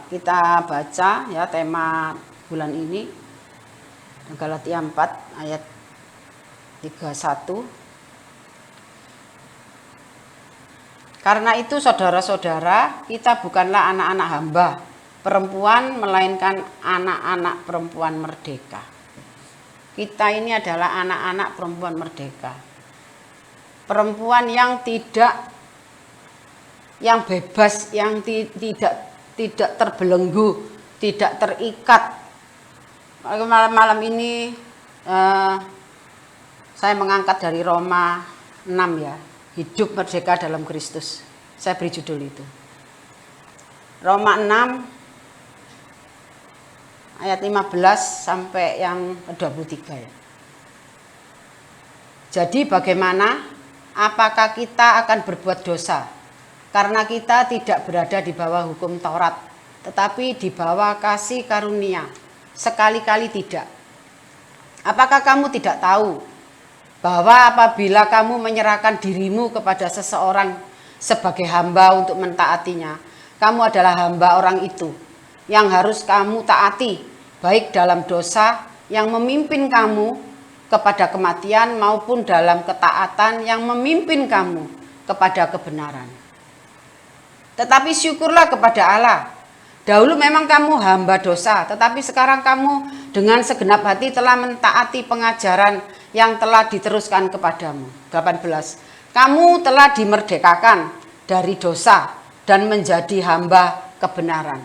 Kita baca ya tema bulan ini Galatia 4 ayat 31. Karena itu saudara-saudara, kita bukanlah anak-anak hamba perempuan, melainkan anak-anak perempuan merdeka. Kita ini adalah anak-anak perempuan merdeka. Perempuan yang bebas, yang tidak terbelenggu, tidak terikat. Malam ini saya mengangkat dari Roma 6 ya, hidup merdeka dalam Kristus. Saya beri judul itu. Roma 6 ayat 15 sampai yang ke-23 ya. Jadi bagaimana? Apakah kita akan berbuat dosa? Karena kita tidak berada di bawah hukum Taurat, tetapi di bawah kasih karunia. Sekali-kali tidak. Apakah kamu tidak tahu bahwa apabila kamu menyerahkan dirimu kepada seseorang sebagai hamba untuk mentaatinya, kamu adalah hamba orang itu yang harus kamu taati, baik dalam dosa yang memimpin kamu kepada kematian maupun dalam ketaatan yang memimpin kamu kepada kebenaran. Tetapi syukurlah kepada Allah. Dahulu memang kamu hamba dosa, tetapi sekarang kamu dengan segenap hati telah mentaati pengajaran yang telah diteruskan kepadamu. 18. Kamu telah dimerdekakan dari dosa dan menjadi hamba kebenaran.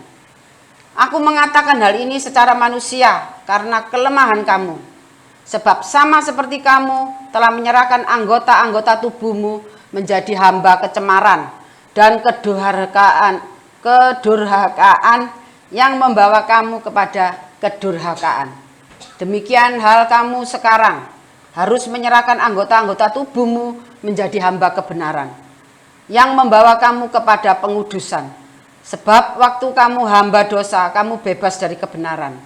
Aku mengatakan hal ini secara manusia karena kelemahan kamu. Sebab sama seperti kamu telah menyerahkan anggota-anggota tubuhmu menjadi hamba kecemaran dan kedurhakaan yang membawa kamu kepada kedurhakaan. Demikian hal kamu sekarang harus menyerahkan anggota-anggota tubuhmu menjadi hamba kebenaran yang membawa kamu kepada pengudusan. Sebab waktu kamu hamba dosa, kamu bebas dari kebenaran.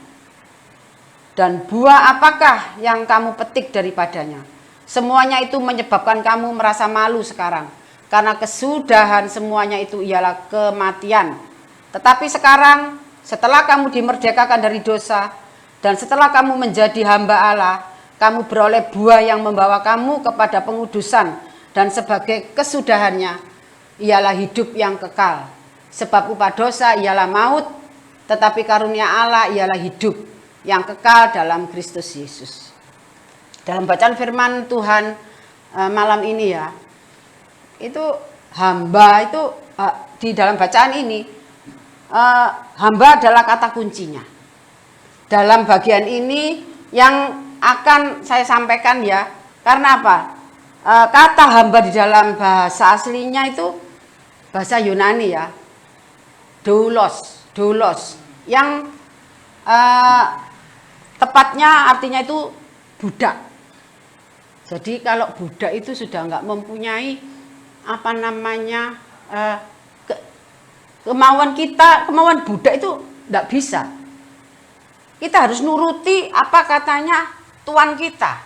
Dan buah apakah yang kamu petik daripadanya? Semuanya itu menyebabkan kamu merasa malu sekarang. Karena kesudahan semuanya itu ialah kematian. Tetapi sekarang setelah kamu dimerdekakan dari dosa dan setelah kamu menjadi hamba Allah, kamu beroleh buah yang membawa kamu kepada pengudusan, dan sebagai kesudahannya ialah hidup yang kekal. Sebab upah dosa ialah maut, tetapi karunia Allah ialah hidup yang kekal dalam Kristus Yesus. Dalam bacaan firman Tuhan malam ini ya, itu hamba itu di dalam bacaan ini hamba adalah kata kuncinya. Dalam bagian ini yang akan saya sampaikan ya, karena apa? Kata hamba di dalam bahasa aslinya itu bahasa Yunani ya, doulos, yang tepatnya artinya itu budak. Jadi kalau budak itu sudah nggak mempunyai kemauan budak itu tidak bisa. Kita harus nuruti apa katanya tuan kita.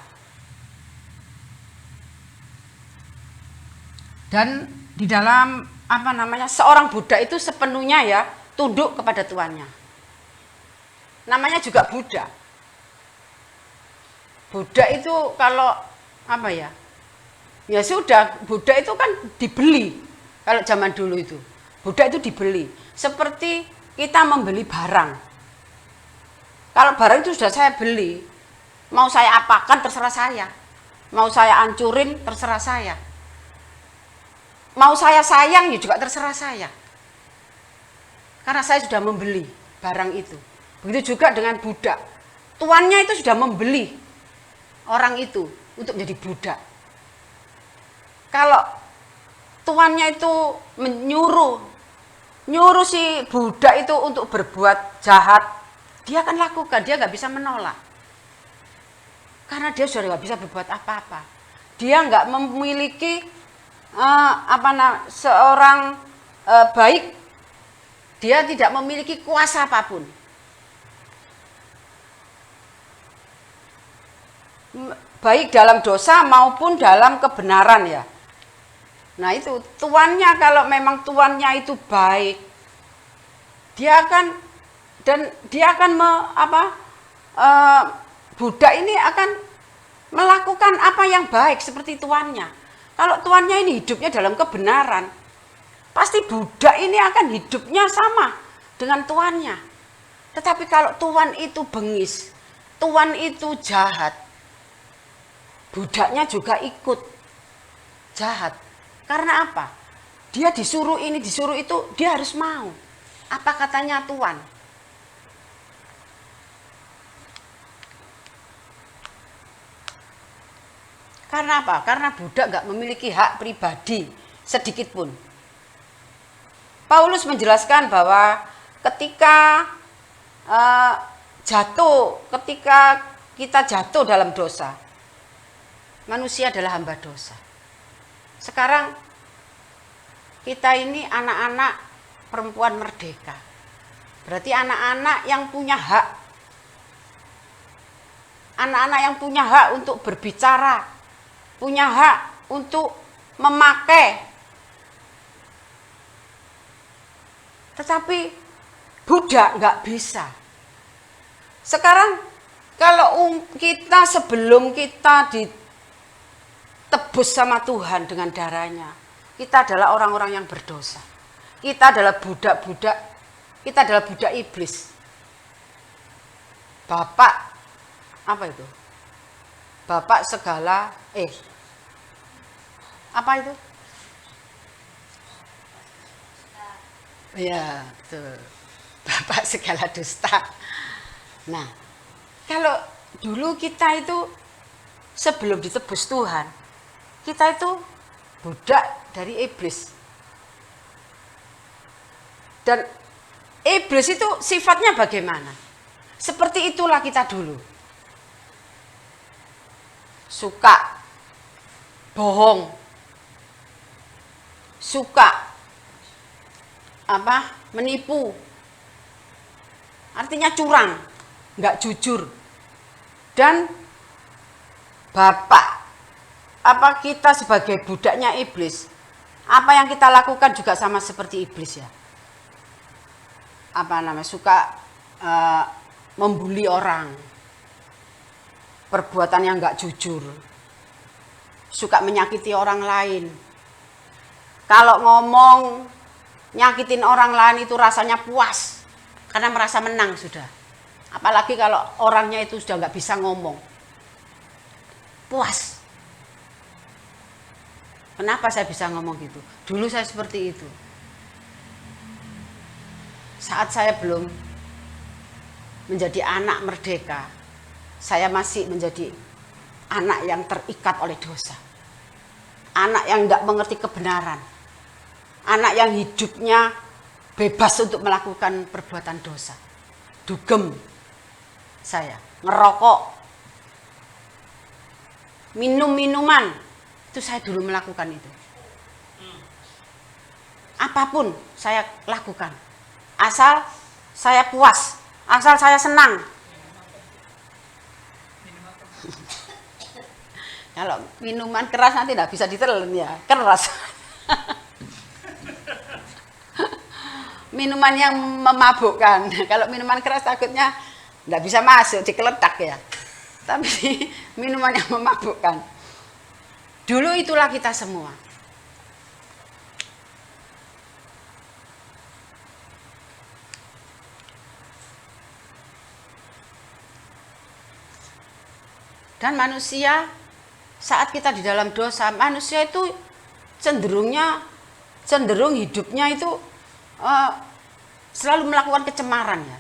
Dan di dalam seorang budak itu sepenuhnya ya tunduk kepada tuannya. Namanya juga budak. Budak itu kalau ya sudah, budak itu kan dibeli. Kalau zaman dulu itu budak itu dibeli, seperti kita membeli barang. Kalau barang itu sudah saya beli, mau saya apakan terserah saya, mau saya hancurin terserah saya, mau saya sayang ya juga terserah saya, karena saya sudah membeli barang itu. Begitu juga dengan budak, tuannya itu sudah membeli orang itu untuk menjadi budak. Kalau tuannya itu nyuruh si budak itu untuk berbuat jahat, dia akan lakukan, dia nggak bisa menolak. Karena dia sudah nggak bisa berbuat apa-apa. Dia nggak memiliki seorang baik, dia tidak memiliki kuasa apapun. Baik dalam dosa maupun dalam kebenaran ya. Nah itu tuannya, kalau memang tuannya itu baik, dia akan budak ini akan melakukan apa yang baik seperti tuannya. Kalau tuannya ini hidupnya dalam kebenaran, pasti budak ini akan hidupnya sama dengan tuannya. Tetapi kalau tuan itu bengis, tuan itu jahat, budaknya juga ikut jahat. Karena apa? Dia disuruh ini, disuruh itu, dia harus mau. Apa katanya tuan? Karena apa? Karena budak gak memiliki hak pribadi sedikit pun. Paulus menjelaskan bahwa ketika ketika kita jatuh dalam dosa, manusia adalah hamba dosa. Sekarang kita ini anak-anak perempuan merdeka. Berarti anak-anak yang punya hak. Anak-anak yang punya hak untuk berbicara, punya hak untuk memakai. Tetapi budak nggak bisa. Sekarang kalau kita sebelum kita ditebus sama Tuhan dengan darahnya, kita adalah orang-orang yang berdosa. Kita adalah budak-budak, kita adalah budak iblis. Bapak, apa itu? Bapak segala, apa itu? Ya, betul. Bapak segala dusta. Nah, kalau dulu kita itu sebelum ditebus Tuhan, kita itu budak dari iblis. Dan iblis itu sifatnya bagaimana? Seperti itulah kita dulu. Suka bohong. Suka menipu. Artinya curang, nggak jujur. Dan Bapak, kita sebagai budaknya iblis, apa yang kita lakukan juga sama seperti iblis ya. Suka membuli orang, perbuatan yang nggak jujur, suka menyakiti orang lain. Kalau ngomong nyakitin orang lain itu rasanya puas, karena merasa menang sudah. Apalagi kalau orangnya itu sudah nggak bisa ngomong, puas. Kenapa saya bisa ngomong gitu? Dulu saya seperti itu. Saat saya belum menjadi anak merdeka, saya masih menjadi anak yang terikat oleh dosa. Anak yang tidak mengerti kebenaran. Anak yang hidupnya bebas untuk melakukan perbuatan dosa. Dugem saya, ngerokok, minum-minuman, itu saya dulu melakukan itu. Apapun saya lakukan, asal saya puas, asal saya senang. Kalau minuman keras nanti tidak bisa ditelan ya, keras. Minuman yang memabukkan. Kalau minuman keras takutnya tidak bisa masuk, dikeletak ya. Tapi minuman yang memabukkan. Dulu itulah kita semua. Dan manusia saat kita di dalam dosa, manusia itu cenderung hidupnya itu selalu melakukan kecemaran ya.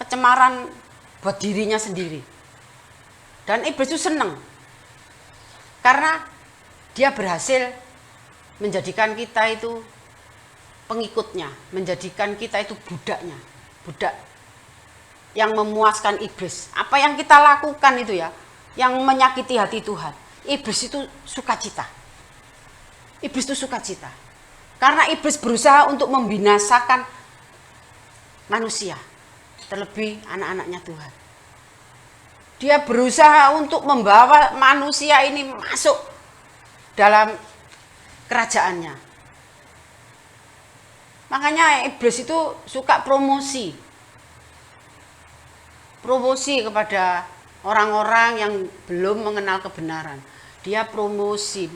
Kecemaran buat dirinya sendiri. Dan iblis itu senang. Karena dia berhasil menjadikan kita itu pengikutnya, menjadikan kita itu budaknya. Budak yang memuaskan iblis. Apa yang kita lakukan itu ya, yang menyakiti hati Tuhan. Iblis itu sukacita. Iblis itu sukacita. Karena iblis berusaha untuk membinasakan manusia, terlebih anak-anaknya Tuhan. Dia berusaha untuk membawa manusia ini masuk dalam kerajaannya. Makanya iblis itu suka promosi. Promosi kepada orang-orang yang belum mengenal kebenaran. Dia promosi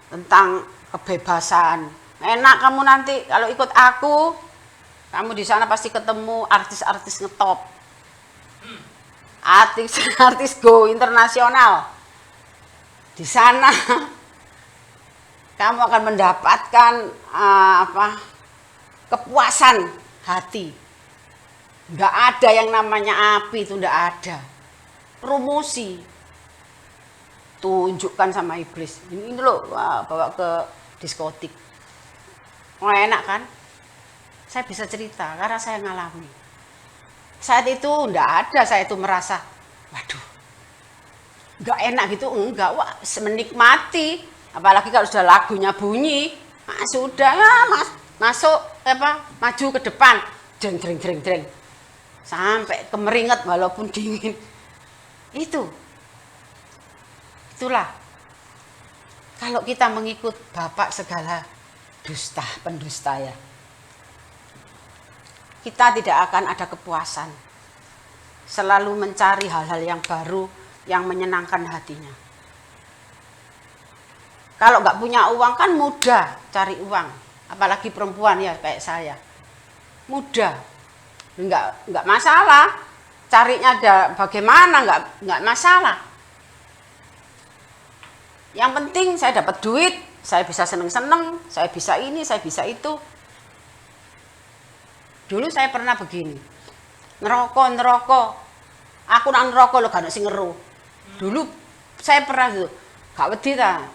tentang kebebasan. Enak kamu nanti kalau ikut aku, kamu di sana pasti ketemu artis-artis ngetop. Artis go internasional. Di sana kamu akan mendapatkan kepuasan hati. Enggak ada yang namanya api, itu enggak ada. Promosi. Tunjukkan sama iblis. Ini loh, bawa ke diskotik. Oh, enak kan? Saya bisa cerita karena saya ngalami. Saat itu enggak ada, saya itu merasa, waduh, enggak enak gitu, enggak, wah, menikmati. Apalagi kalau sudah lagunya bunyi, sudah ya masuk maju ke depan, jreng sampai kemeringat walaupun dingin. Itulah kalau kita mengikut Bapak segala dusta pendusta ya, kita tidak akan ada kepuasan, selalu mencari hal-hal yang baru yang menyenangkan hatinya. Kalau nggak punya uang kan mudah cari uang, apalagi perempuan ya kayak saya, mudah, nggak masalah, carinya ada bagaimana nggak masalah. Yang penting saya dapat duit, saya bisa seneng-seneng, saya bisa ini, saya bisa itu. Dulu saya pernah begini, ngerokok, aku nang ngerokok lo gak ada sing ngeru. Dulu saya pernah gitu, gak wedi ta,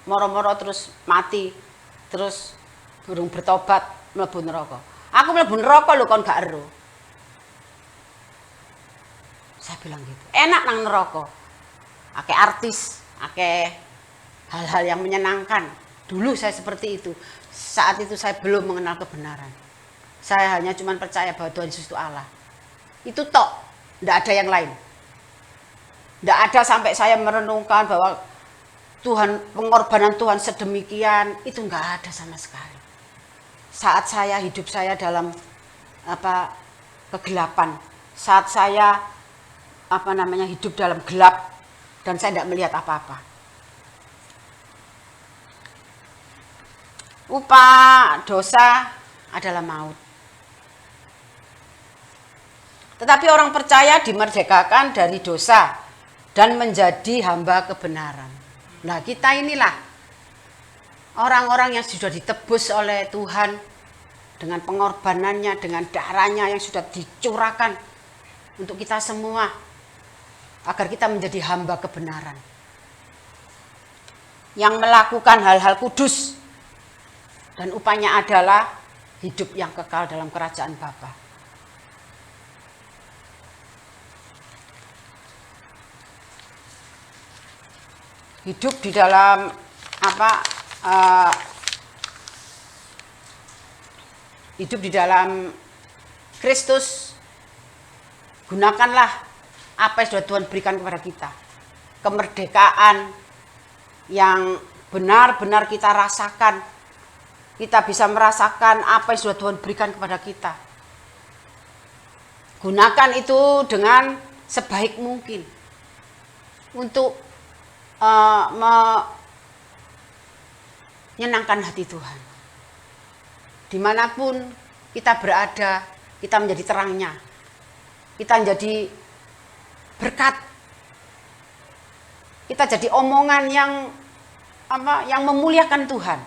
moro-moro terus mati, terus burung bertobat mlebu neraka. Aku mlebu neraka lho kon gak ero. Saya bilang gitu, enak nang neraka. Akeh artis, akeh hal-hal yang menyenangkan. Dulu saya seperti itu. Saat itu saya belum mengenal kebenaran. Saya hanya cuma percaya bahwa Tuhan Yesus itu Allah. Itu tok, tidak ada yang lain. Tidak ada sampai saya merenungkan bahwa Tuhan, pengorbanan Tuhan sedemikian, itu enggak ada sama sekali. Saat saya hidup saya dalam kegelapan, saat saya hidup dalam gelap dan saya tidak melihat apa-apa. Upah dosa adalah maut. Tetapi orang percaya dimerdekakan dari dosa dan menjadi hamba kebenaran. Nah, kita inilah orang-orang yang sudah ditebus oleh Tuhan dengan pengorbanannya, dengan darahnya yang sudah dicurahkan untuk kita semua, agar kita menjadi hamba kebenaran. Yang melakukan hal-hal kudus, dan upahnya adalah hidup yang kekal dalam kerajaan Bapa. Hidup di dalam hidup di dalam Kristus. Gunakanlah apa yang sudah Tuhan berikan kepada kita. Kemerdekaan yang benar-benar kita rasakan. Kita bisa merasakan apa yang sudah Tuhan berikan kepada kita. Gunakan itu dengan sebaik mungkin untuk menyenangkan hati Tuhan. Dimanapun kita berada, kita menjadi terangnya. Kita menjadi berkat. Kita jadi omongan yang memuliakan Tuhan.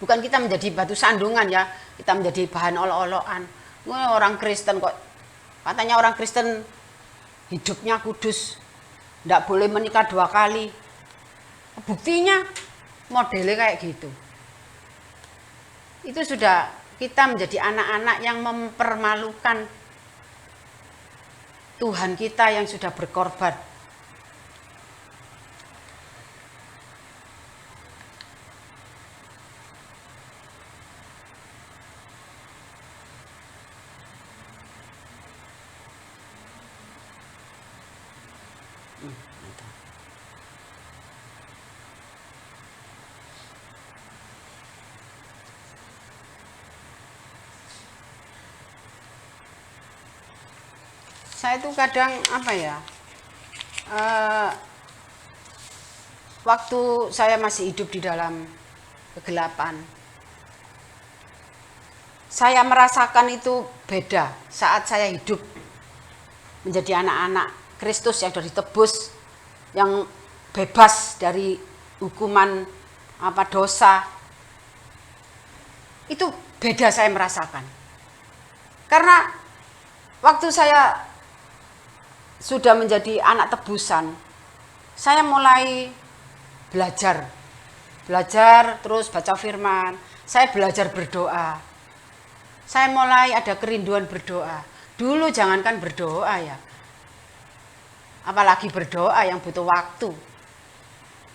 Bukan kita menjadi batu sandungan ya, kita menjadi bahan olok-olokan. Orang Kristen kok, katanya orang Kristen hidupnya kudus, tidak boleh menikah 2 kali. Buktinya modelnya kayak gitu. Itu sudah kita menjadi anak-anak yang mempermalukan Tuhan kita yang sudah berkorban. Saya tuh kadang apa ya, waktu saya masih hidup di dalam kegelapan, saya merasakan itu beda saat saya hidup menjadi anak-anak Kristus yang sudah ditebus, yang bebas dari hukuman dosa. Itu beda saya merasakan. Karena waktu saya sudah menjadi anak tebusan, saya mulai belajar terus baca firman, saya belajar berdoa, saya mulai ada kerinduan berdoa. Dulu jangankan berdoa ya, apalagi berdoa yang butuh waktu,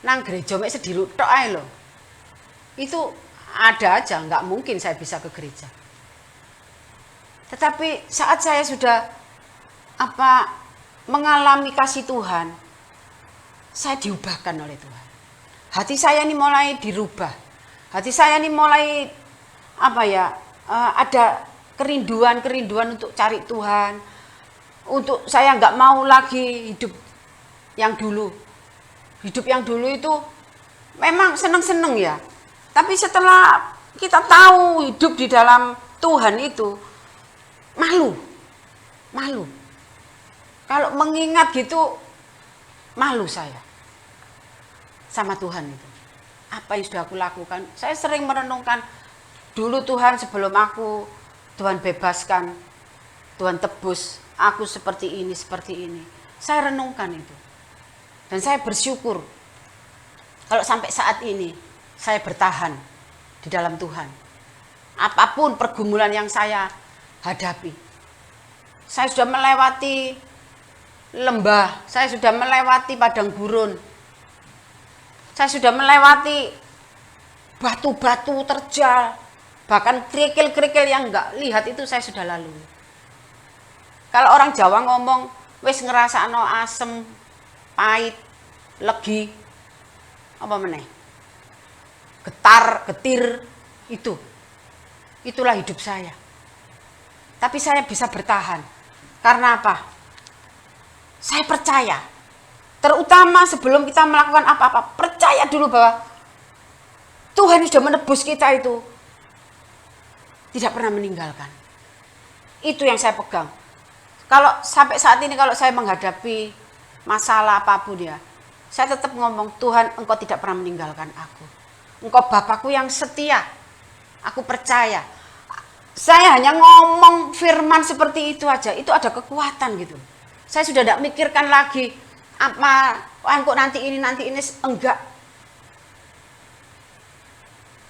nang gereja mek sedilut tok ae lho, itu ada aja, nggak mungkin saya bisa ke gereja. Tetapi saat saya sudah mengalami kasih Tuhan, saya diubahkan oleh Tuhan. Hati saya ini mulai dirubah. Hati saya ini mulai ada kerinduan untuk cari Tuhan. Untuk saya nggak mau lagi hidup yang dulu. Hidup yang dulu itu memang seneng-seneng ya. Tapi setelah kita tahu hidup di dalam Tuhan itu malu. Kalau mengingat gitu, malu saya sama Tuhan itu. Apa yang sudah aku lakukan? Saya sering merenungkan, dulu Tuhan sebelum Tuhan bebaskan, Tuhan tebus, aku seperti ini. Saya renungkan itu. Dan saya bersyukur, kalau sampai saat ini, saya bertahan di dalam Tuhan. Apapun pergumulan yang saya hadapi. Saya sudah melewati lembah, saya sudah melewati padang gurun, saya sudah melewati batu-batu terjal, bahkan kerikil-kerikil yang enggak lihat itu saya sudah lalui. Kalau orang Jawa ngomong, wis ngerasakno asem, pahit, legi, apa meneh, getar, getir, itulah hidup saya. Tapi saya bisa bertahan, karena apa? Saya percaya, terutama sebelum kita melakukan apa-apa, percaya dulu bahwa Tuhan sudah menebus kita itu tidak pernah meninggalkan. Itu yang saya pegang. Kalau sampai saat ini kalau saya menghadapi masalah apapun ya, saya tetap ngomong, Tuhan, Engkau tidak pernah meninggalkan aku. Engkau Bapakku yang setia. Aku percaya. Saya hanya ngomong firman seperti itu aja, itu ada kekuatan gitu. Saya sudah tidak mikirkan lagi engkau nanti ini, enggak.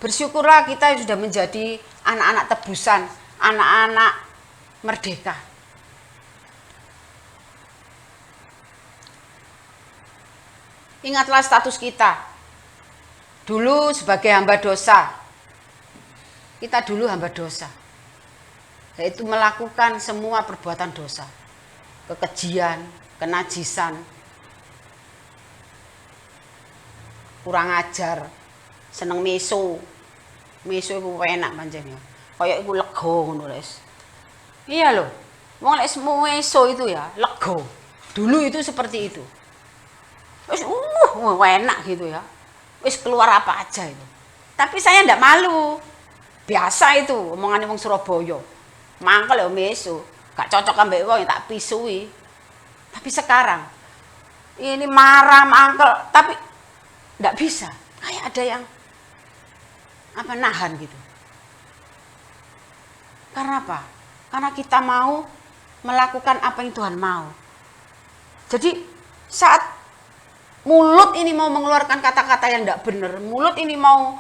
Bersyukurlah kita sudah menjadi anak-anak tebusan, anak-anak merdeka. Ingatlah status kita. Dulu sebagai hamba dosa. Kita dulu hamba dosa. Yaitu melakukan semua perbuatan dosa. Kekejian, kenajisan, kurang ajar, seneng meso itu enak pancen ya, kayak iku lega ngono wis. Iya loh, wong lek meso itu ya lega. Dulu itu seperti itu, wis enak gitu ya, wis keluar apa aja itu. Tapi saya ndak malu, biasa itu omongan wong Surabaya, mangkel ya meso. Gak cocok ambek wong tak pisui. Tapi sekarang ini marah mangkel, tapi ndak bisa. Kayak ada yang nahan gitu. Karena apa? Karena kita mau melakukan apa yang Tuhan mau. Jadi saat mulut ini mau mengeluarkan kata-kata yang ndak benar, mulut ini mau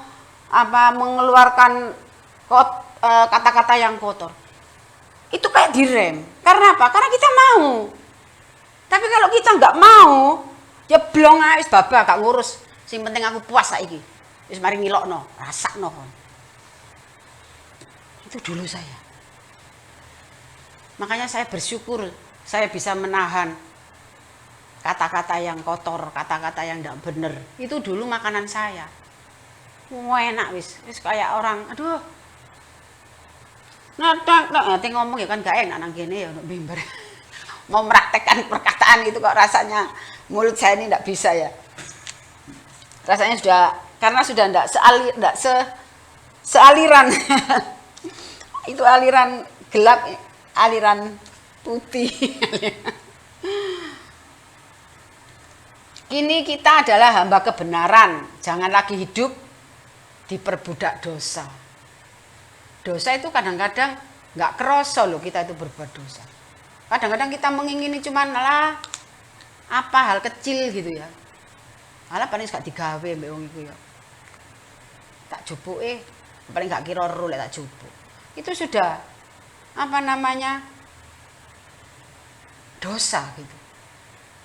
mengeluarkan kata-kata yang kotor, itu kayak direm. Karena apa? Karena kita mau. Tapi kalau kita nggak mau, ya blong ae wis babak, gak ngurus. Sing penting aku puas saiki. Wis mari ngilokno, rasakno. Itu dulu saya. Makanya saya bersyukur saya bisa menahan kata-kata yang kotor, kata-kata yang ndak bener. Itu dulu makanan saya. Enak wis kayak orang, aduh. Ngomong ya kan gak enak nang kene ya untuk mimbar. mau meraktekkan perkataan itu kok rasanya mulut saya ini tidak bisa ya. Rasanya sudah, karena sudah tidak sealiran. Itu aliran gelap, aliran putih. Kini kita adalah hamba kebenaran, jangan lagi hidup diperbudak dosa. Dosa itu kadang-kadang nggak kerasa loh kita itu berbuat dosa. Kadang-kadang kita mengingini cuman lah apa hal kecil gitu ya. Alah paling gak digawe mbek wong iku ya. Tak jupuke paling gak kira ro lek tak jupuk. Itu sudah apa namanya? Dosa gitu.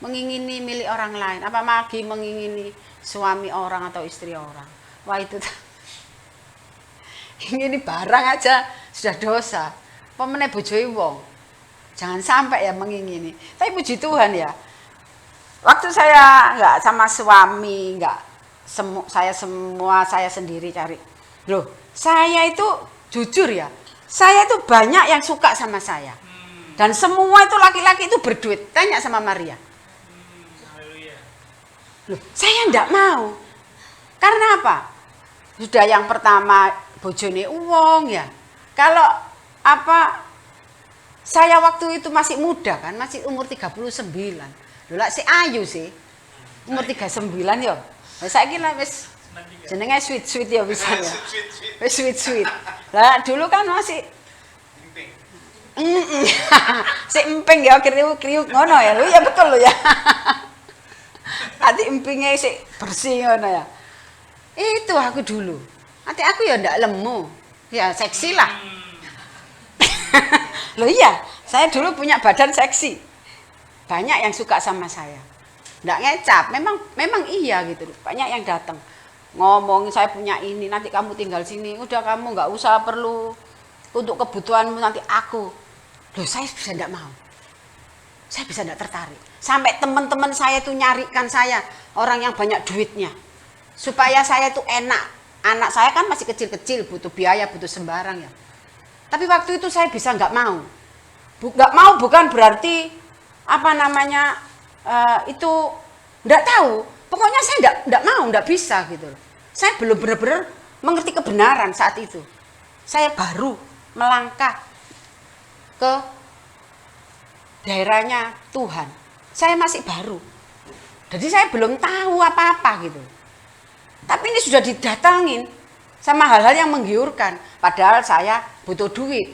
Mengingini milik orang lain, apa lagi mengingini suami orang atau istri orang. Wah itu ingini barang aja sudah dosa. Pemene bojoe wong. Jangan sampai ya mengingini. Tapi puji Tuhan ya. Waktu saya nggak sama suami, nggak saya sendiri cari. Loh, saya itu jujur ya. Saya itu banyak yang suka sama saya. Dan semua itu laki-laki itu berduit. Tanya sama Maria. Loh, saya enggak mau. Karena apa? Sudah yang pertama bojone uang ya. Kalau apa saya waktu itu masih muda kan, masih umur 39. Lho lak si ayu sih. Umur 39 ya. Saiki lah wis jenenge sweet ya bisa ya. Wis sweet. Lah dulu kan masih si emping ya kriuk ngono ya. Lho ya betul lho ya. Hati empingnya sih bersih ngono ya. Itu aku dulu. Hati aku ya ndak lemu. Ya seksi lah. Loh iya, saya dulu punya badan seksi. Banyak yang suka sama saya. Ndak ngecap, memang iya gitu. Banyak yang datang. Ngomong saya punya ini, nanti kamu tinggal sini. Udah kamu nggak usah perlu untuk kebutuhanmu nanti aku. Loh saya bisa ndak mau. Saya bisa ndak tertarik. Sampai teman-teman saya itu nyarikan saya orang yang banyak duitnya. Supaya saya itu enak. Anak saya kan masih kecil-kecil, butuh biaya, butuh sembarang ya. Tapi waktu itu saya bisa nggak mau. Nggak mau bukan berarti apa namanya itu nggak tahu. Pokoknya saya nggak mau, nggak bisa gitu. Saya belum benar-benar mengerti kebenaran saat itu. Saya baru melangkah ke daerahnya Tuhan. Saya masih baru. Jadi saya belum tahu apa-apa gitu. Tapi ini sudah didatangin sama hal-hal yang menggiurkan. Padahal saya butuh duit.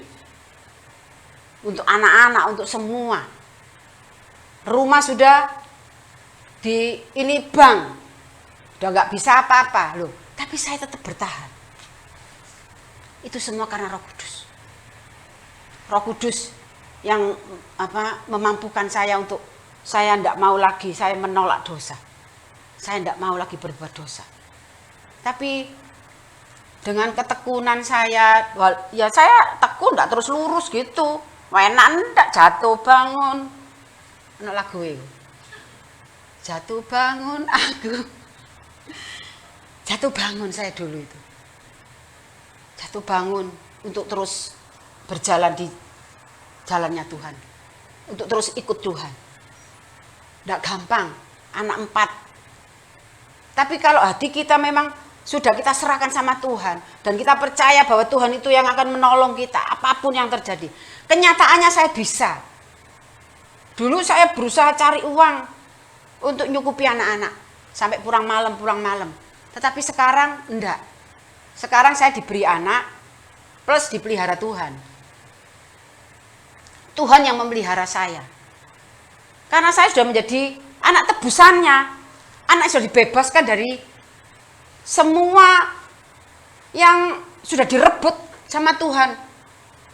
Untuk anak-anak, untuk semua. Rumah sudah ini bank. Udah nggak bisa apa-apa loh. Tapi saya tetap bertahan. Itu semua karena Roh Kudus. Roh Kudus yang memampukan saya untuk saya tidak mau lagi, saya menolak dosa. Saya tidak mau lagi berbuat dosa. Tapi dengan ketekunan saya, ya saya tekun, tidak terus lurus gitu. Enak tidak jatuh bangun. Ono lagu itu. Jatuh bangun aku. Jatuh bangun saya dulu itu. Jatuh bangun untuk terus berjalan di jalannya Tuhan. Untuk terus ikut Tuhan. Tidak gampang, anak 4. Tapi kalau hati kita memang sudah kita serahkan sama Tuhan. Dan kita percaya bahwa Tuhan itu yang akan menolong kita. Apapun yang terjadi. Kenyataannya saya bisa. Dulu saya berusaha cari uang. Untuk nyukupi anak-anak. Sampai pulang malam. Tetapi sekarang enggak. Sekarang saya diberi anak. Plus dipelihara Tuhan. Tuhan yang memelihara saya. Karena saya sudah menjadi anak tebusannya. Anak sudah dibebaskan dari semua yang sudah direbut sama Tuhan.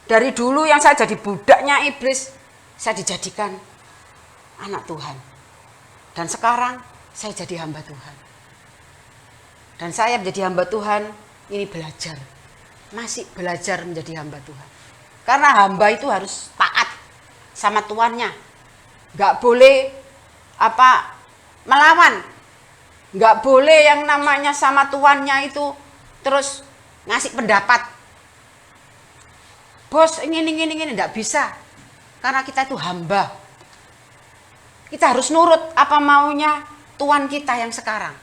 Dari dulu yang saya jadi budaknya iblis, saya dijadikan anak Tuhan. Dan sekarang saya jadi hamba Tuhan. Dan saya menjadi hamba Tuhan, ini belajar. Masih belajar menjadi hamba Tuhan. Karena hamba itu harus taat sama tuannya. Nggak boleh melawan. Nggak boleh yang namanya sama tuannya itu terus ngasih pendapat. Bos, ini, nggak bisa. Karena kita itu hamba. Kita harus nurut apa maunya Tuhan kita yang sekarang.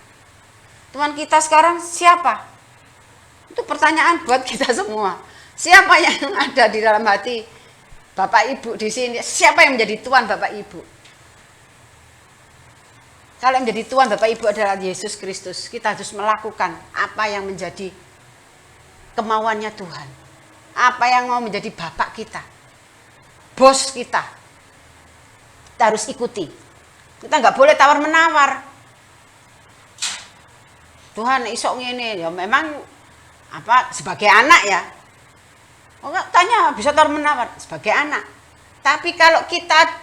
Tuhan kita sekarang siapa? Itu pertanyaan buat kita semua. Siapa yang ada di dalam hati Bapak Ibu di sini? Siapa yang menjadi Tuhan Bapak Ibu? Kalau yang menjadi Tuhan Bapak Ibu adalah Yesus Kristus, kita harus melakukan apa yang menjadi kemauannya Tuhan. Apa yang mau menjadi Bapak kita, bos kita. Kita harus ikuti. Kita nggak boleh tawar-menawar. Tuhan isok ngene, ya memang apa sebagai anak ya. Oh, tanya bisa tawar-menawar sebagai anak. Tapi kalau kita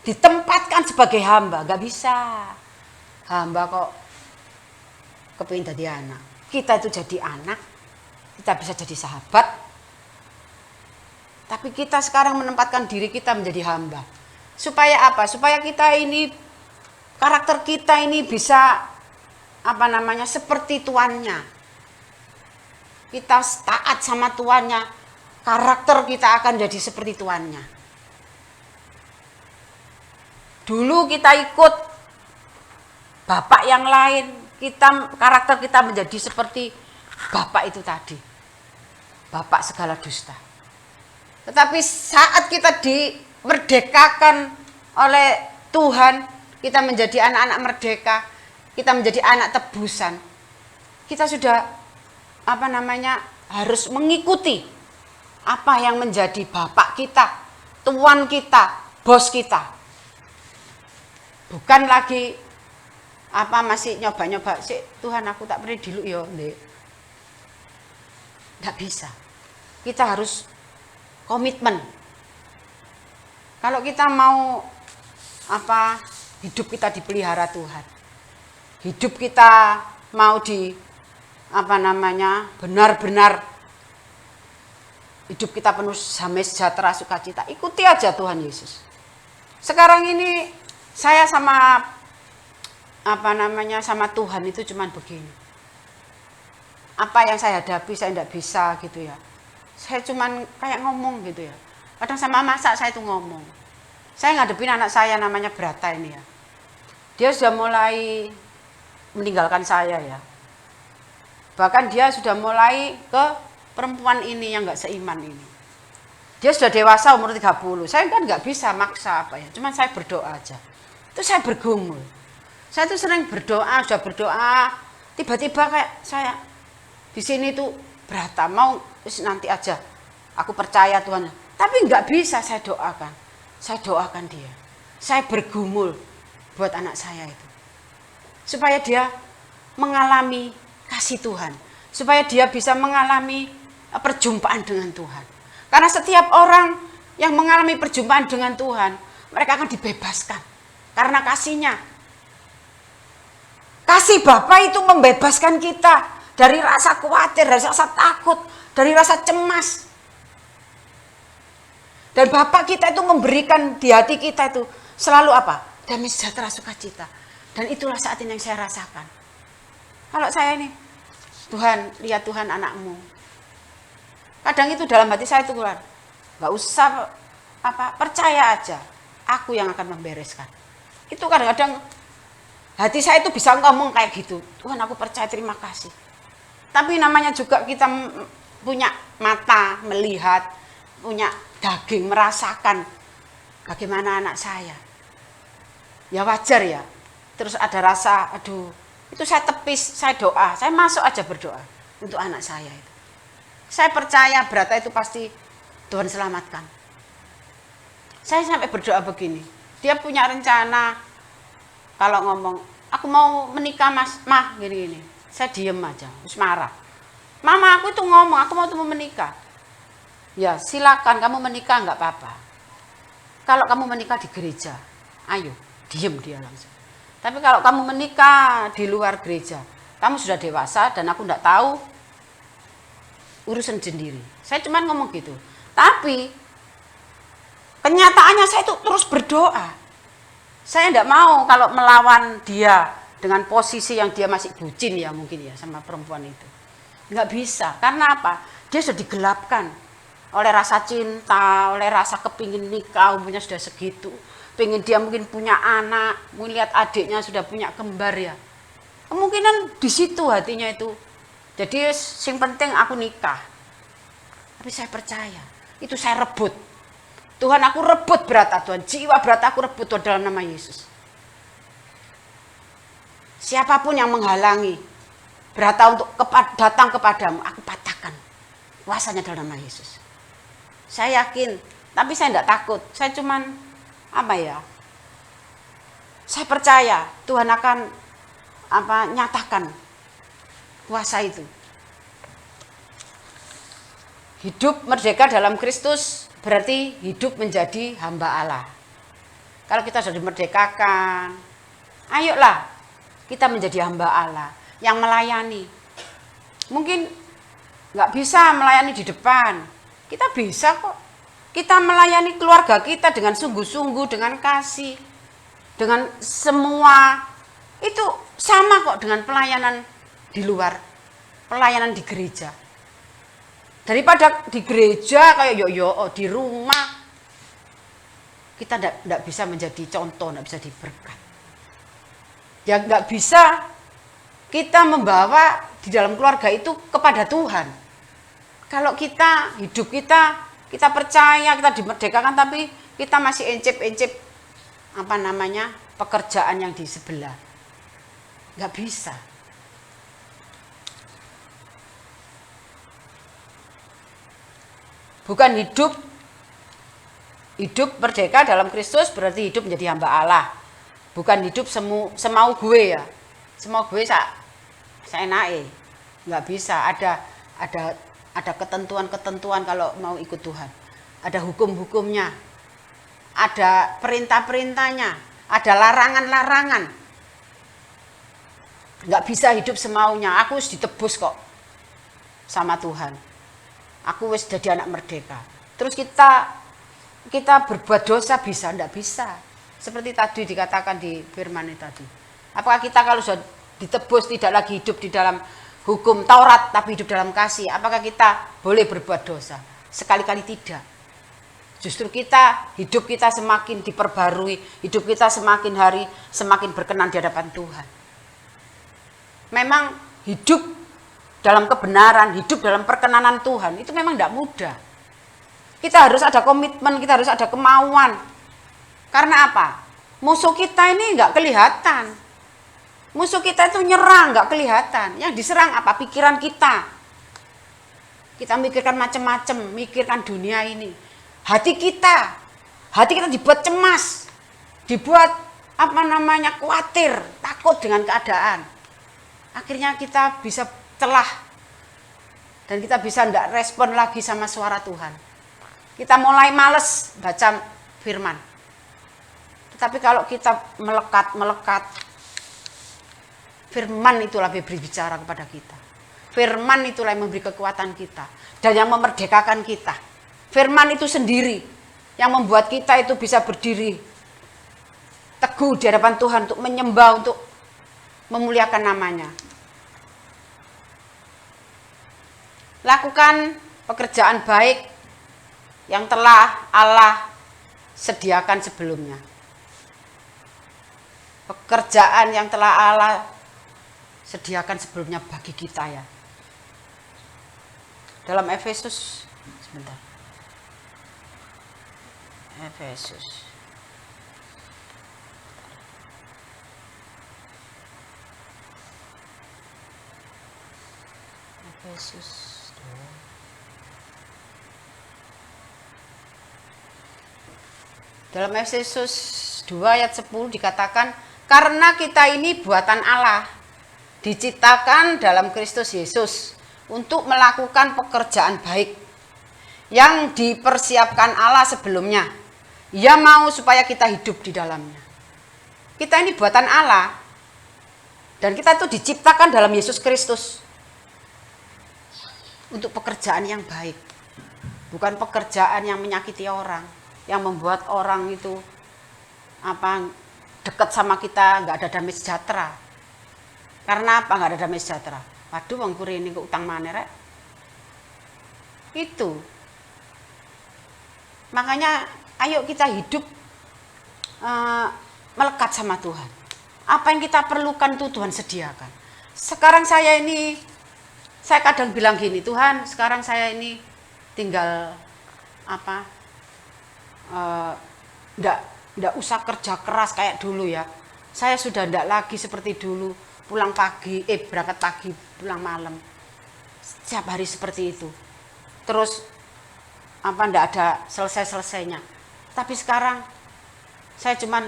ditempatkan sebagai hamba, nggak bisa. Hamba kok kepingin jadi anak. Kita itu jadi anak, kita bisa jadi sahabat. Tapi kita sekarang menempatkan diri kita menjadi hamba. Supaya apa? Supaya kita ini, karakter kita ini bisa apa namanya, seperti tuannya. Kita taat sama tuannya, karakter kita akan jadi seperti tuannya. Dulu kita ikut bapak yang lain, karakter kita menjadi seperti bapak itu tadi. Bapak segala dusta. Tetapi saat kita dimerdekakan oleh Tuhan, kita menjadi anak-anak merdeka, kita menjadi anak tebusan, kita sudah apa namanya, harus mengikuti apa yang menjadi bapak kita, tuan kita, bos kita. Bukan lagi apa masih nyoba-nyoba sih, Tuhan aku tak pernah dulu ya, nggak bisa. Kita harus komitmen. Kalau kita mau apa, hidup kita dipelihara Tuhan, hidup kita mau di apa namanya, benar-benar hidup kita penuh damai sejahtera sukacita, ikuti aja Tuhan Yesus. Sekarang ini saya sama apa namanya, sama Tuhan itu cuman begini. Apa yang saya hadapi saya tidak bisa gitu ya. Saya cuman kayak ngomong gitu ya. Kadang sama masak saya itu ngomong. Saya ngadepin anak saya namanya Brata ini ya. Dia sudah mulai meninggalkan saya ya. Bahkan dia sudah mulai ke perempuan ini yang nggak seiman ini. Dia sudah dewasa umur 30. Saya kan nggak bisa maksa apa ya. Cuman saya berdoa aja. Itu saya bergumul. Saya tuh sering berdoa, sudah berdoa. Tiba-tiba kayak saya di sini tuh Brata mau nanti aja. Aku percaya Tuhan. Tapi nggak bisa saya doakan. Saya doakan dia. Saya bergumul buat anak saya itu. Supaya dia mengalami kasih Tuhan. Supaya dia bisa mengalami perjumpaan dengan Tuhan. Karena setiap orang yang mengalami perjumpaan dengan Tuhan, mereka akan dibebaskan. Karena kasihnya. Kasih Bapa itu membebaskan kita dari rasa khawatir, dari rasa takut, dari rasa cemas. Dan Bapak kita itu memberikan di hati kita itu selalu apa? Damai sejahtera sukacita. Dan itulah saat ini yang saya rasakan. Kalau saya ini, Tuhan, lihat Tuhan anakmu. Kadang itu dalam hati saya itu keluar. Gak usah apa, percaya aja. Aku yang akan membereskan. Itu kadang-kadang hati saya itu bisa ngomong kayak gitu. Tuhan, aku percaya, terima kasih. Tapi namanya juga kita punya mata melihat, punya daging merasakan bagaimana anak saya. Ya wajar ya. Terus ada rasa, aduh, itu saya tepis, saya doa, saya masuk aja berdoa untuk anak saya itu. Saya percaya Brata itu pasti Tuhan selamatkan. Saya sampai berdoa begini, dia punya rencana kalau ngomong, aku mau menikah mas, mah gini-gini. Saya diem aja, terus marah. Mama aku itu ngomong, aku mau menikah. Ya silakan kamu menikah, nggak apa-apa. Kalau kamu menikah di gereja, ayo, diem dia langsung. Tapi kalau kamu menikah di luar gereja, kamu sudah dewasa dan aku nggak tahu urusan sendiri. Saya cuma ngomong gitu. Tapi kenyataannya saya itu terus berdoa. Saya tidak mau kalau melawan dia dengan posisi yang dia masih bucin ya mungkin ya sama perempuan itu. Nggak bisa. Karena apa? Dia sudah digelapkan oleh rasa cinta, oleh rasa kepingin nikah, umurnya sudah segitu. pengen dia mungkin punya anak, melihat adiknya sudah punya kembar ya. Kemungkinan di situ hatinya itu. Jadi yang penting aku nikah. Tapi saya percaya, itu saya rebut. Tuhan, aku rebut berat Tuhan, jiwa berat aku rebut Tuhan dalam nama Yesus. Siapapun yang menghalangi berata untuk datang kepadamu, aku patahkan kuasanya dalam nama Yesus. Saya yakin, tapi saya tidak takut. Saya cuman saya percaya Tuhan akan nyatakan kuasa itu. Hidup merdeka dalam Kristus berarti hidup menjadi hamba Allah. Kalau kita sudah dimerdekakan, ayolah kita menjadi hamba Allah yang melayani. Mungkin nggak bisa melayani di depan, kita bisa kok. Kita melayani keluarga kita dengan sungguh-sungguh, dengan kasih, dengan semua. Itu sama kok dengan pelayanan di luar, pelayanan di gereja. Daripada di gereja kayak di rumah, kita tidak bisa menjadi contoh, tidak bisa diberkat. Ya nggak bisa kita membawa di dalam keluarga itu kepada Tuhan. Kalau hidup kita percaya, kita dimerdekakan, tapi kita masih encep-encep pekerjaan yang di sebelah. Nggak bisa. Bukan hidup merdeka dalam Kristus berarti hidup menjadi hamba Allah. Bukan hidup semau gue ya. Semau gue saya naik. Nggak bisa. Ada ketentuan-ketentuan kalau mau ikut Tuhan. Ada hukum-hukumnya. Ada perintah-perintahnya. Ada larangan-larangan. Nggak bisa hidup semaunya. Aku harus ditebus kok sama Tuhan. Aku wis jadi anak merdeka. Terus kita berbuat dosa bisa? Enggak bisa. Seperti tadi dikatakan di firman tadi. Apakah kita kalau sudah ditebus tidak lagi hidup di dalam hukum Taurat tapi hidup dalam kasih, apakah kita boleh berbuat dosa? Sekali-kali tidak. Justru hidup kita semakin diperbarui, hidup kita semakin hari semakin berkenan di hadapan Tuhan. Memang hidup dalam kebenaran, hidup dalam perkenanan Tuhan, itu memang tidak mudah. Kita harus ada komitmen, kita harus ada kemauan. Karena apa? Musuh kita ini nggak kelihatan. Musuh kita itu nyerang, nggak kelihatan. Yang diserang apa? Pikiran kita. Kita mikirkan macam-macam, mikirkan dunia ini. Hati kita dibuat cemas, dibuat khawatir, takut dengan keadaan. Akhirnya kita bisa celah dan kita bisa tidak respon lagi sama suara Tuhan. Kita mulai males baca firman. Tetapi kalau kita melekat, firman itulah yang berbicara kepada kita. Firman itulah yang memberi kekuatan kita dan yang memerdekakan kita. Firman itu sendiri yang membuat kita itu bisa berdiri teguh di hadapan Tuhan untuk menyembah, untuk memuliakan namanya. Lakukan pekerjaan baik yang telah Allah sediakan sebelumnya. Pekerjaan yang telah Allah sediakan sebelumnya bagi kita ya. Dalam Efesus, sebentar. Efesus 2. Dalam Efesus 2 ayat 10 dikatakan, karena kita ini buatan Allah, diciptakan dalam Kristus Yesus untuk melakukan pekerjaan baik yang dipersiapkan Allah sebelumnya. Ia mau supaya kita hidup di dalamnya. Kita ini buatan Allah dan kita itu diciptakan dalam Yesus Kristus untuk pekerjaan yang baik, bukan pekerjaan yang menyakiti orang, yang membuat orang itu dekat sama kita nggak ada damai sejahtera. Karena apa nggak ada damai sejahtera? Waduh, wong kurini kok utang maneh rek. Itu. Makanya ayo kita hidup melekat sama Tuhan. Apa yang kita perlukan itu Tuhan sediakan. Sekarang saya kadang bilang gini, Tuhan sekarang saya ini tinggal nggak usah kerja keras kayak dulu ya. Saya sudah nggak lagi seperti dulu, berangkat pagi, pulang malam. Setiap hari seperti itu. Terus nggak ada selesai-selesainya. Tapi sekarang saya cuman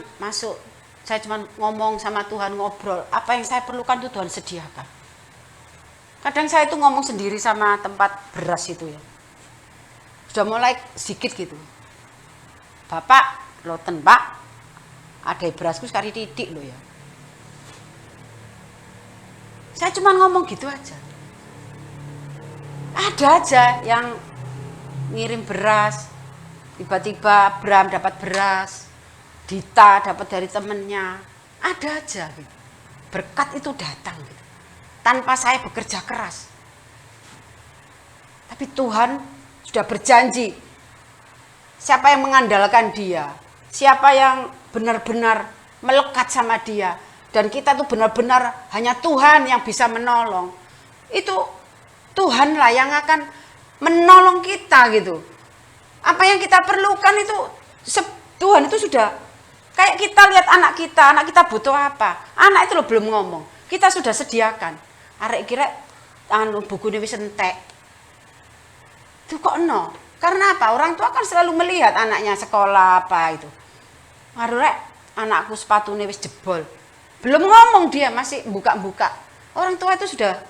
ngomong sama Tuhan, ngobrol. Apa yang saya perlukan itu Tuhan sediakan. Kadang saya itu ngomong sendiri sama tempat beras itu ya. Sudah mulai sedikit gitu. Bapak, loten Pak, ada berasku sekali titik loh ya. Saya cuma ngomong gitu aja. Ada aja yang ngirim beras, tiba-tiba Bram dapat beras, Dita dapat dari temennya, ada aja gitu. Berkat itu datang gitu. Tanpa saya bekerja keras. Tapi Tuhan sudah berjanji, siapa yang mengandalkan Dia, siapa yang benar-benar melekat sama Dia, dan kita tuh benar-benar hanya Tuhan yang bisa menolong, itu Tuhanlah yang akan menolong kita gitu. Apa yang kita perlukan itu Tuhan itu sudah. Kayak kita lihat anak kita butuh apa? Anak itu loh belum ngomong. Kita sudah sediakan. Arek kira bukunya wis entek. Itu kok no? Karena apa? Orang tua kan selalu melihat anaknya sekolah apa itu. Aduh rek, anakku sepatunya wis jebol. Belum ngomong dia masih buka-buka. Orang tua itu sudah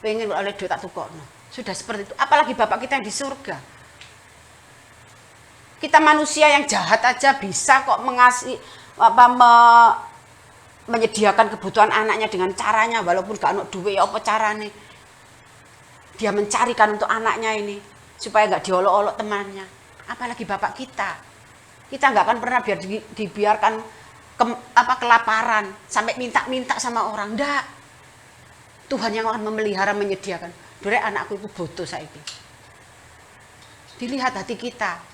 pengen oleh duit tak tukokno. Sudah seperti itu. Apalagi Bapak kita yang di surga. Kita manusia yang jahat aja bisa kok menyediakan kebutuhan anaknya dengan caranya, walaupun gak ada duit ya apa caranya. Dia mencarikan untuk anaknya ini supaya gak diolok-olok temannya. Apalagi Bapak kita. Kita gak akan pernah dibiarkan kelaparan sampai minta-minta sama orang. Ndak. Tuhan yang akan memelihara, menyediakan. Dore anakku itu butuh saiki. Dilihat hati kita.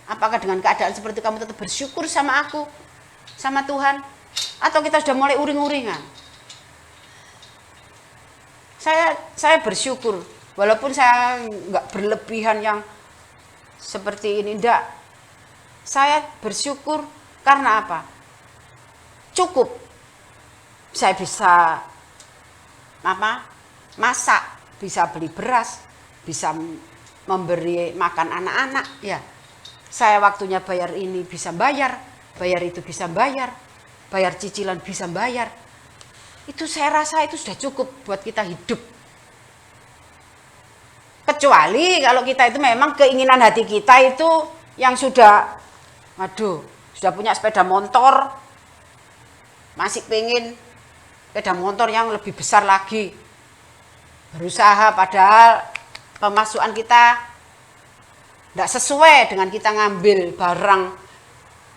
Apakah dengan keadaan seperti itu kamu tetap bersyukur sama aku, sama Tuhan? Atau kita sudah mulai uring-uringan? Saya bersyukur, walaupun saya nggak berlebihan yang seperti ini, enggak. Saya bersyukur karena apa? Cukup. Saya bisa masak, bisa beli beras, bisa memberi makan anak-anak, ya. Saya waktunya bayar ini bisa bayar itu bisa bayar cicilan bisa bayar. Itu saya rasa itu sudah cukup buat kita hidup. Kecuali kalau kita itu memang keinginan hati kita itu yang sudah punya sepeda motor, masih pengen sepeda motor yang lebih besar lagi. Berusaha padahal pemasukan kita tidak sesuai dengan kita ngambil barang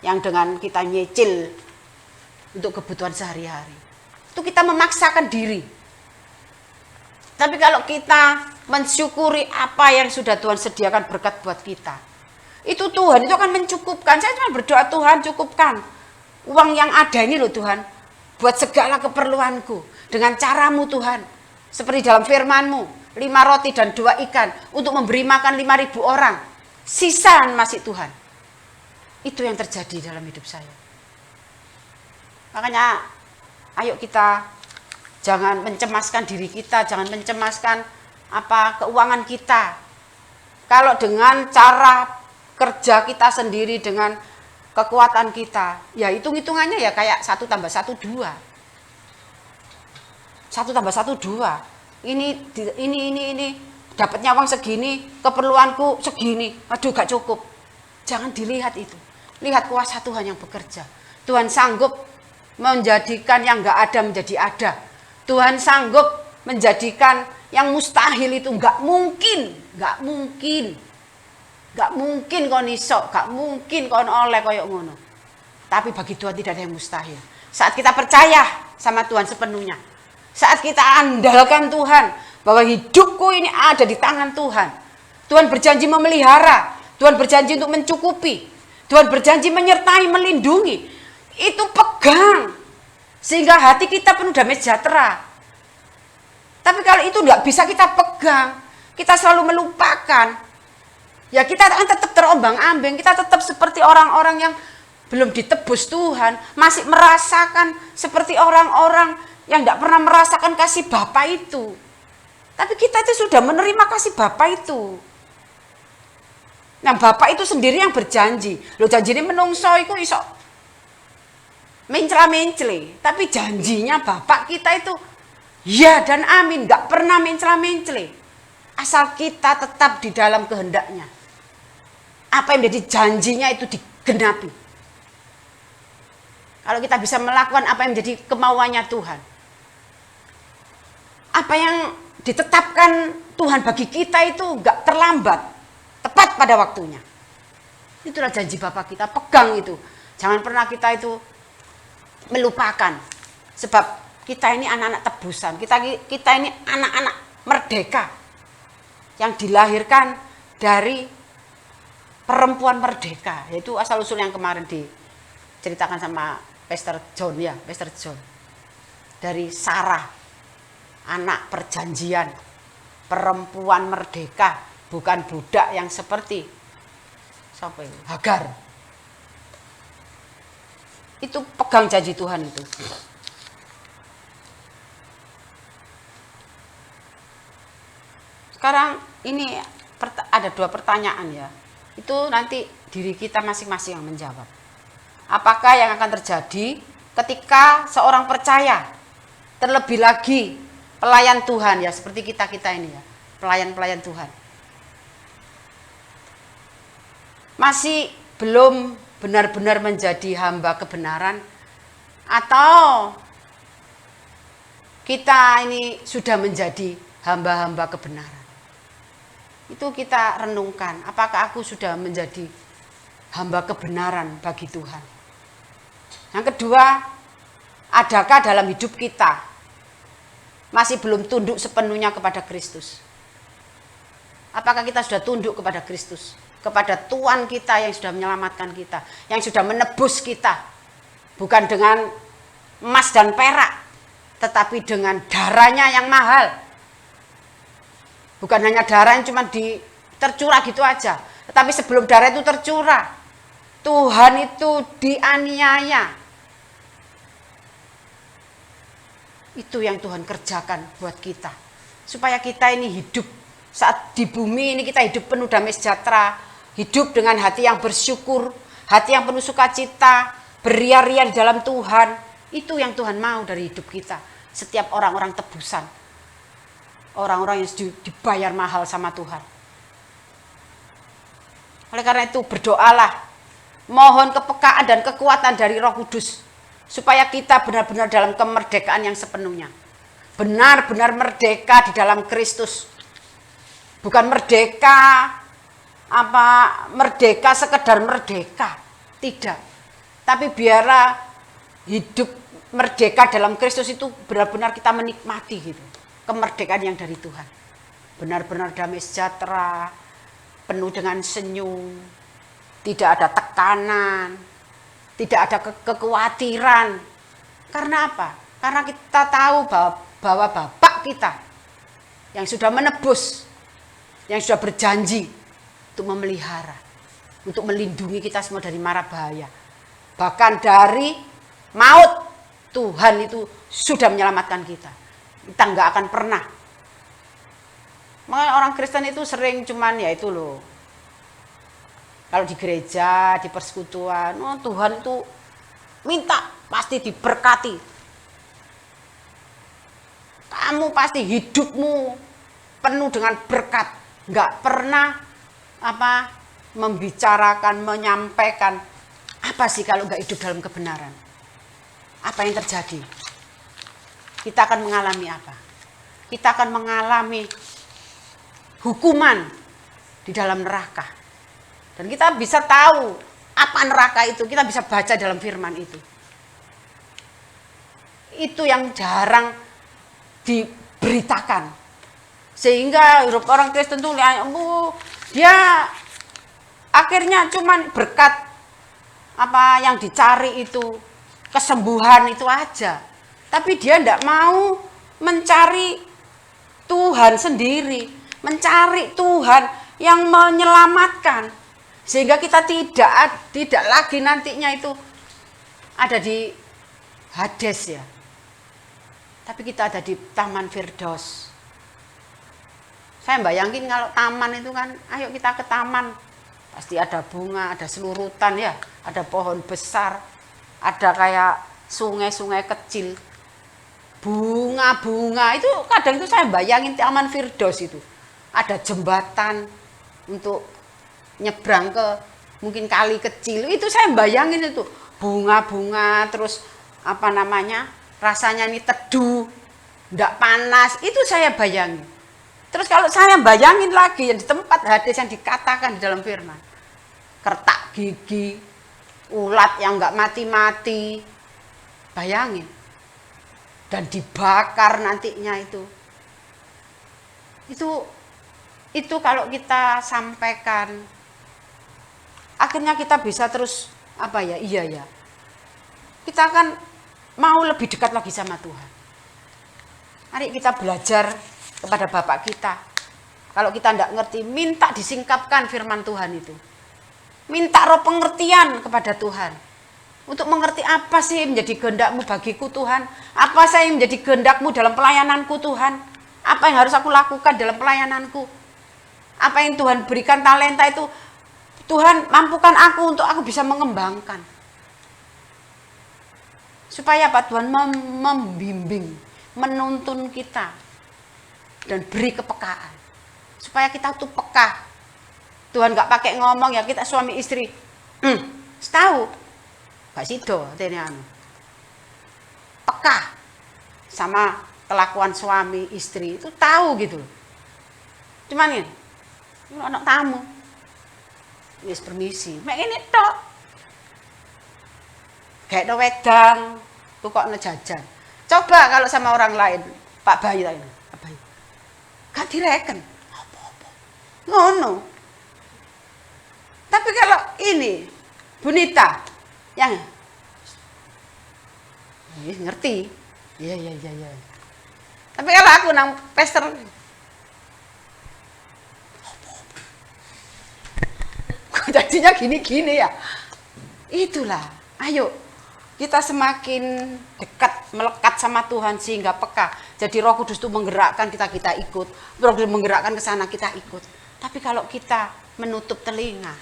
yang dengan kita nyicil untuk kebutuhan sehari-hari. Itu kita memaksakan diri. Tapi kalau kita mensyukuri apa yang sudah Tuhan sediakan berkat buat kita, itu Tuhan itu akan mencukupkan. Saya cuma berdoa, Tuhan cukupkan uang yang ada ini loh Tuhan, buat segala keperluanku. Dengan caramu Tuhan, seperti dalam firman-Mu, 5 roti dan 2 ikan untuk memberi makan 5.000 orang. Sisaan masih Tuhan. Itu yang terjadi dalam hidup saya. Makanya ayo kita jangan mencemaskan diri kita, jangan mencemaskan keuangan kita. Kalau dengan cara kerja kita sendiri, dengan kekuatan kita, ya hitung-hitungannya ya kayak 1 tambah 1 2. 1 tambah 1 2. Ini dapatnya uang segini, keperluanku segini, aduh gak cukup. Jangan dilihat itu. Lihat kuasa Tuhan yang bekerja. Tuhan sanggup menjadikan yang gak ada menjadi ada. Tuhan sanggup menjadikan yang mustahil itu gak mungkin kon iso, gak mungkin kon oleh koyok ngono. Tapi bagi Tuhan tidak ada yang mustahil. Saat kita percaya sama Tuhan sepenuhnya, saat kita andalkan Tuhan, bahwa hidupku ini ada di tangan Tuhan. Tuhan berjanji memelihara, Tuhan berjanji untuk mencukupi. Tuhan berjanji menyertai, melindungi. Itu pegang. Sehingga hati kita penuh damai sejahtera. Tapi kalau itu nggak bisa kita pegang, kita selalu melupakan, ya kita akan tetap terombang-ambing, kita tetap seperti orang-orang yang belum ditebus Tuhan, masih merasakan seperti orang-orang yang tidak pernah merasakan kasih Bapa itu. Tapi kita itu sudah menerima kasih Bapa itu. Yang Bapa itu sendiri yang berjanji. Loh, janjinya menungso itu iso mencela-mencele, tapi janjinya Bapa kita itu ya dan amin, gak pernah mencela-mencele. Asal kita tetap di dalam kehendaknya. Apa yang menjadi janjinya itu digenapi. Kalau kita bisa melakukan apa yang menjadi kemauannya Tuhan. Apa yang ditetapkan Tuhan bagi kita itu gak terlambat, tepat pada waktunya. Itulah janji Bapa kita, pegang itu. Jangan pernah kita itu melupakan. Sebab kita ini anak-anak tebusan, kita ini anak-anak merdeka yang dilahirkan dari perempuan merdeka, yaitu asal-usul yang kemarin diceritakan sama Pastor John ya, Pastor John. Dari Sarah, anak perjanjian, perempuan merdeka, bukan budak yang seperti siapa itu? Hagar. Itu pegang janji Tuhan itu. Sekarang ini ada 2 pertanyaan ya. Itu nanti diri kita masing-masing yang menjawab. Apakah yang akan terjadi ketika seorang percaya, terlebih lagi pelayan Tuhan ya, seperti kita-kita ini ya, pelayan-pelayan Tuhan, masih belum benar-benar menjadi hamba kebenaran, atau kita ini sudah menjadi hamba-hamba kebenaran? Itu kita renungkan, apakah aku sudah menjadi hamba kebenaran bagi Tuhan? Yang kedua, adakah dalam hidup kita masih belum tunduk sepenuhnya kepada Kristus? Apakah kita sudah tunduk kepada Kristus, kepada Tuhan kita yang sudah menyelamatkan kita, yang sudah menebus kita, bukan dengan emas dan perak, tetapi dengan darahnya yang mahal. Bukan hanya darah yang cuma tercurah gitu aja, tetapi sebelum darah itu tercurah, Tuhan itu dianiaya. Itu yang Tuhan kerjakan buat kita, supaya kita ini hidup saat di bumi ini, kita hidup penuh damai sejahtera, hidup dengan hati yang bersyukur, hati yang penuh sukacita, beria-ria di dalam Tuhan. Itu yang Tuhan mau dari hidup kita, setiap orang-orang tebusan, orang-orang yang dibayar mahal sama Tuhan. Oleh karena itu berdoalah, mohon kepekaan dan kekuatan dari Roh Kudus, supaya kita benar-benar dalam kemerdekaan yang sepenuhnya, benar-benar merdeka di dalam Kristus. Bukan merdeka merdeka sekedar merdeka, tidak. Tapi biarlah hidup merdeka dalam Kristus itu benar-benar kita menikmati gitu, kemerdekaan yang dari Tuhan. Benar-benar damai sejahtera, penuh dengan senyum, tidak ada tekanan, tidak ada kekhawatiran. Karena apa? Karena kita tahu bahwa Bapak kita yang sudah menebus, yang sudah berjanji untuk memelihara, untuk melindungi kita semua dari mara bahaya. Bahkan dari maut, Tuhan itu sudah menyelamatkan kita. Kita nggak akan pernah. Makanya orang Kristen itu sering cuman ya itu loh. Kalau di gereja, di persekutuan, oh Tuhan itu minta pasti diberkati. Kamu pasti hidupmu penuh dengan berkat. Nggak pernah membicarakan, menyampaikan apa sih kalau nggak hidup dalam kebenaran. Apa yang terjadi? Kita akan mengalami apa? Kita akan mengalami hukuman di dalam neraka. Dan kita bisa tahu apa neraka itu, kita bisa baca dalam firman itu. Itu yang jarang diberitakan. Sehingga orang Kristen tuh dia akhirnya cuman berkat apa yang dicari itu kesembuhan itu aja. Tapi dia tidak mau mencari Tuhan sendiri, mencari Tuhan yang menyelamatkan. Sehingga kita tidak lagi nantinya itu ada di Hades ya. Tapi kita ada di Taman Firdaus. Saya bayangin kalau taman itu kan, ayo kita ke taman. Pasti ada bunga, ada selurutan ya, ada pohon besar, ada kayak sungai-sungai kecil. Bunga-bunga itu kadang itu saya bayangin Taman Firdaus itu. Ada jembatan untuk nyebrang ke mungkin kali kecil. Itu saya bayangin itu. Bunga-bunga terus apa namanya? Rasanya ini teduh, enggak panas. Itu saya bayangin. Terus kalau saya bayangin lagi yang di tempat Hades yang dikatakan di dalam firman. Kertak gigi, ulat yang enggak mati-mati. Bayangin. Dan dibakar nantinya itu. Itu kalau kita sampaikan, akhirnya kita bisa terus apa ya, iya ya. Kita akan mau lebih dekat lagi sama Tuhan. Mari kita belajar kepada Bapak kita. Kalau kita tidak ngerti, minta disingkapkan firman Tuhan itu. Minta roh pengertian kepada Tuhan. Untuk mengerti apa sih menjadi kehendak-Mu bagiku Tuhan. Apa sih yang menjadi kehendak-Mu dalam pelayananku Tuhan. Apa yang harus aku lakukan dalam pelayananku. Apa yang Tuhan berikan talenta itu. Tuhan mampukan aku untuk aku bisa mengembangkan. Supaya apa? Tuhan membimbing, menuntun kita. Dan beri kepekaan. Supaya kita tuh peka. Tuhan gak pakai ngomong ya kita suami istri. Tahu. Gak sido. Peka. Sama kelakuan suami istri. Itu tahu gitu. Cuman ini. Ini anak tamu. Wis permisi. Mek ini tok. Kayak no wedang. Tuh kok jajan. Coba kalau sama orang lain. Pak Bayu tadi. Pak Bayu. Gak direken. Apa-apa. Ngono. Tapi kalau ini. Bunita. Yang. Ngerti. Iya. Tapi kalau aku nang pester. Jadinya gini-gini ya. Itulah. Ayo. Kita semakin dekat, melekat sama Tuhan sehingga peka. Jadi Roh Kudus itu menggerakkan kita ikut. Roh Kudus menggerakkan ke sana kita ikut. Tapi kalau kita menutup telinga,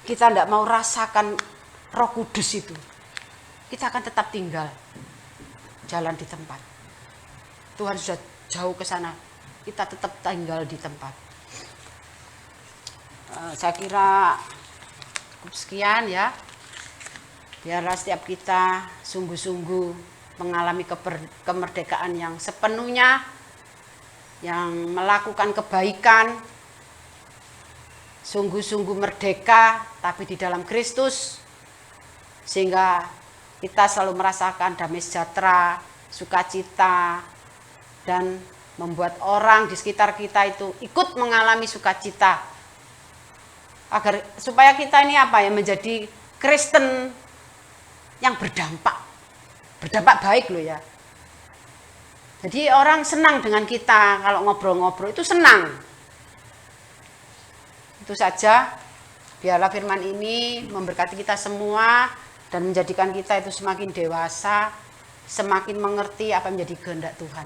kita tidak mau rasakan Roh Kudus itu, kita akan tetap tinggal jalan di tempat. Tuhan sudah jauh ke sana, kita tetap tinggal di tempat. Saya kira cukup sekian ya. Biarlah setiap kita sungguh-sungguh mengalami kemerdekaan yang sepenuhnya, yang melakukan kebaikan, sungguh-sungguh merdeka, tapi di dalam Kristus, sehingga kita selalu merasakan damai sejahtera, sukacita, dan membuat orang di sekitar kita itu ikut mengalami sukacita, agar supaya kita ini apa ya, menjadi Kristen yang berdampak baik loh ya. Jadi orang senang dengan kita kalau ngobrol-ngobrol itu senang. Itu saja. Biarlah firman ini memberkati kita semua dan menjadikan kita itu semakin dewasa, semakin mengerti apa yang menjadi kehendak Tuhan.